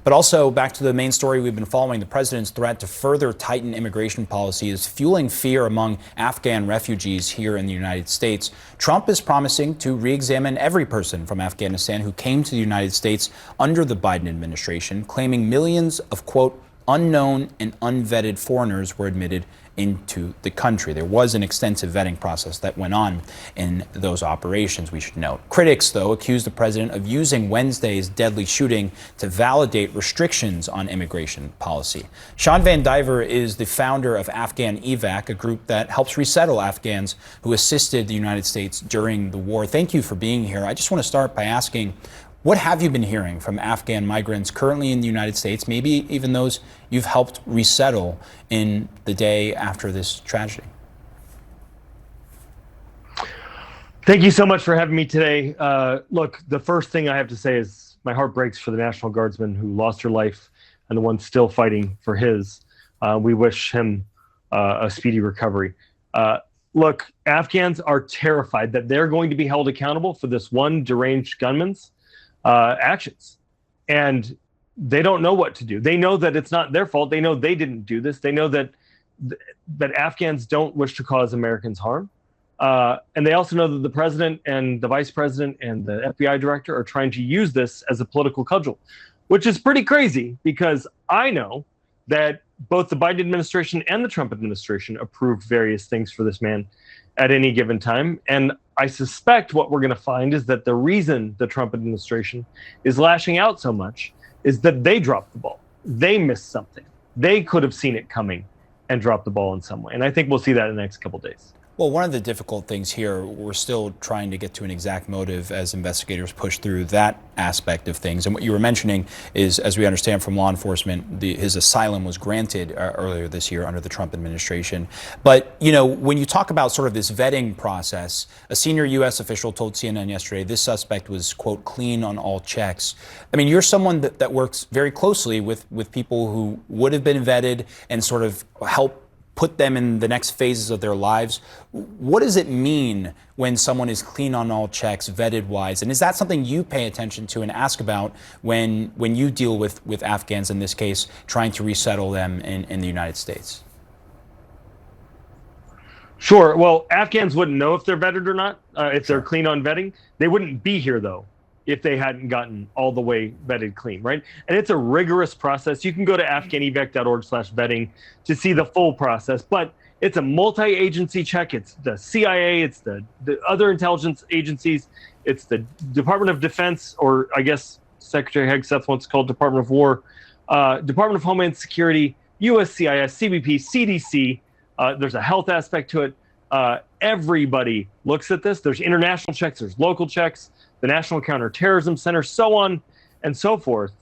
But also back to the main story we've been following, the president's threat to further tighten immigration policy is fueling fear among Afghan refugees here in the United States. Trump is promising to re-examine every person from Afghanistan who came to the United States under the Biden administration, claiming millions of, quote, unknown and unvetted foreigners were admitted into the country. There was an extensive vetting process that went on in those operations, we should note. Critics, though, accuse the president of using Wednesday's deadly shooting to validate restrictions on immigration policy. Sean Van Diver is the founder of AfghanEvac, a group that helps resettle Afghans who assisted the United States during the war. Thank you for being here. I just want to start by asking, what have you been hearing from Afghan migrants currently in the United States, maybe even those you've helped resettle in the day after this tragedy? Thank you so much for having me today. Look, the first thing I have to say is my heart breaks for the National Guardsman who lost her life and the one still fighting for his. We wish him a speedy recovery. Look, Afghans are terrified that they're going to be held accountable for this one deranged gunman's actions, and they don't know what to do. They know that it's not their fault. They know they didn't do this. They know that Afghans don't wish to cause Americans harm, and they also know that the president and the vice president and the FBI director are trying to use this as a political cudgel, which is pretty crazy because I know that both the Biden administration and the Trump administration approved various things for this man at any given time. And I suspect what we're going to find is that the reason the Trump administration is lashing out so much is that they dropped the ball. They missed something. They could have seen it coming and dropped the ball in some way. And I think we'll see that in the next couple of days. Well, one of the difficult things here, we're still trying to get to an exact motive as investigators push through that aspect of things. And what you were mentioning is, as we understand from law enforcement, his asylum was granted earlier this year under the Trump administration. But, you know, when you talk about sort of this vetting process, a senior U.S. official told CNN yesterday this suspect was, quote, clean on all checks. I mean, you're someone that works very closely with people who would have been vetted and sort of help put them in the next phases of their lives. What does it mean when someone is clean on all checks, vetted wise? And is that something you pay attention to and ask about when you deal with Afghans, in this case, trying to resettle them in the United States? Sure. Well, Afghans wouldn't know if they're vetted or not, if they're clean on vetting. They wouldn't be here, though, if they hadn't gotten all the way vetted clean, right? And it's a rigorous process. You can go to AfghanEvac.org/vetting to see the full process, but it's a multi-agency check. It's the CIA, it's the other intelligence agencies, it's the Department of Defense, or I guess Secretary Hegseth wants to call it Department of War, Department of Homeland Security, USCIS, CBP, CDC. There's a health aspect to it. Everybody looks at this. There's international checks, there's local checks, the National Counterterrorism Center, so on and so forth.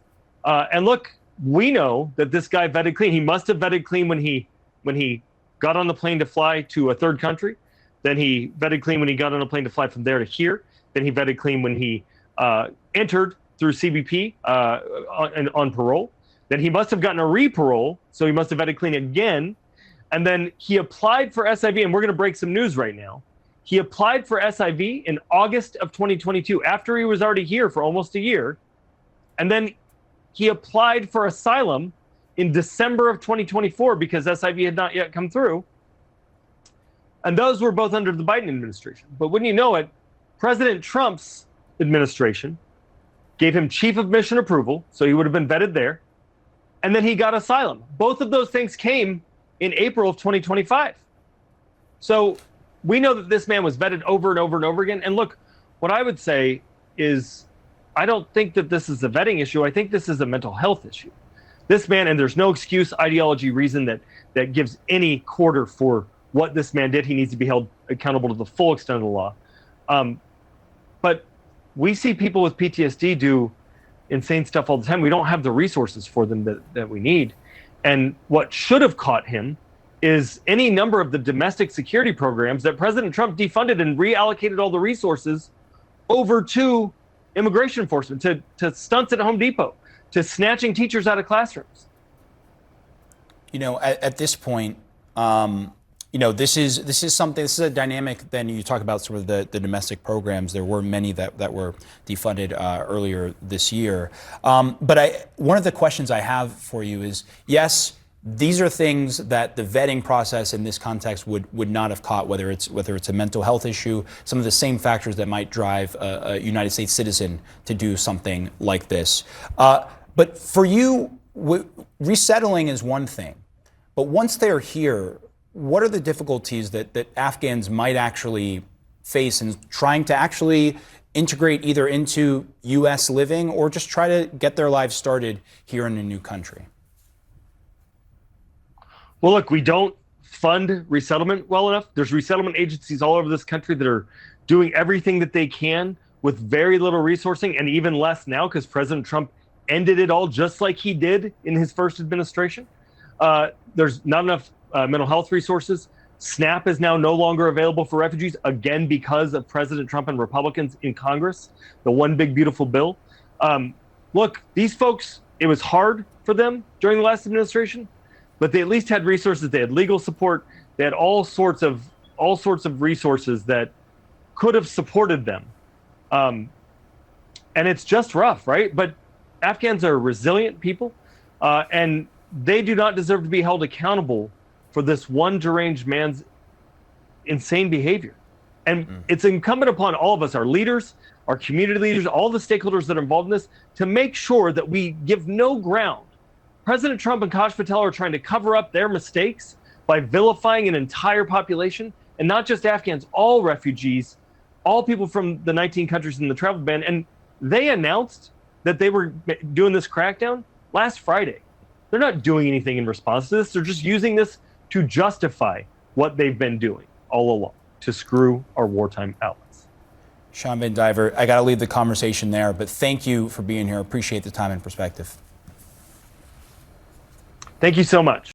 And look, we know that this guy vetted clean. He must have vetted clean when he got on the plane to fly to a third country. Then he vetted clean when he got on a plane to fly from there to here. Then he vetted clean when he entered through CBP on parole. Then he must have gotten a re-parole, so he must have vetted clean again. And then he applied for SIV, and we're going to break some news right now. He applied for SIV in August of 2022, after he was already here for almost a year. And then he applied for asylum in December of 2024 because SIV had not yet come through. And those were both under the Biden administration. But wouldn't you know it, President Trump's administration gave him chief of mission approval, so he would have been vetted there. And then he got asylum. Both of those things came in April of 2025. So we know that this man was vetted over and over and over again. And look, what I would say is, I don't think that this is a vetting issue. I think this is a mental health issue. This man, and there's no excuse, ideology, reason that gives any quarter for what this man did. He needs to be held accountable to the full extent of the law. But we see people with PTSD do insane stuff all the time. We don't have the resources for them that we need. And what should have caught him is any number of the domestic security programs that President Trump defunded and reallocated all the resources over to immigration enforcement, to stunts at Home Depot, to snatching teachers out of classrooms. You know, at this point, this is something. This is a dynamic. Then you talk about sort of the domestic programs. There were many that were defunded earlier this year. But one of the questions I have for you is, yes, these are things that the vetting process in this context would not have caught, whether it's a mental health issue, some of the same factors that might drive a United States citizen to do something like this. But for you, resettling is one thing. But once they're here, what are the difficulties that Afghans might actually face in trying to actually integrate either into U.S. living or just try to get their lives started here in a new country? Well, look, we don't fund resettlement well enough. There's resettlement agencies all over this country that are doing everything that they can with very little resourcing, and even less now because President Trump ended it all just like he did in his first administration. There's not enough mental health resources. SNAP is now no longer available for refugees, again, because of President Trump and Republicans in Congress, the one big, beautiful bill. Look, these folks, it was hard for them during the last administration, but they at least had resources. They had legal support. They had all sorts of resources that could have supported them. And it's just rough, right? But Afghans are resilient people, and they do not deserve to be held accountable for this one deranged man's insane behavior. And it's incumbent upon all of us, our leaders, our community leaders, all the stakeholders that are involved in this, to make sure that we give no ground. President Trump and Kash Patel are trying to cover up their mistakes by vilifying an entire population, and not just Afghans, all refugees, all people from the 19 countries in the travel ban. And they announced that they were doing this crackdown last Friday. They're not doing anything in response to this. They're just using this to justify what they've been doing all along, to screw our wartime allies. Sean Van Diver, I got to leave the conversation there, but thank you for being here. Appreciate the time and perspective. Thank you so much.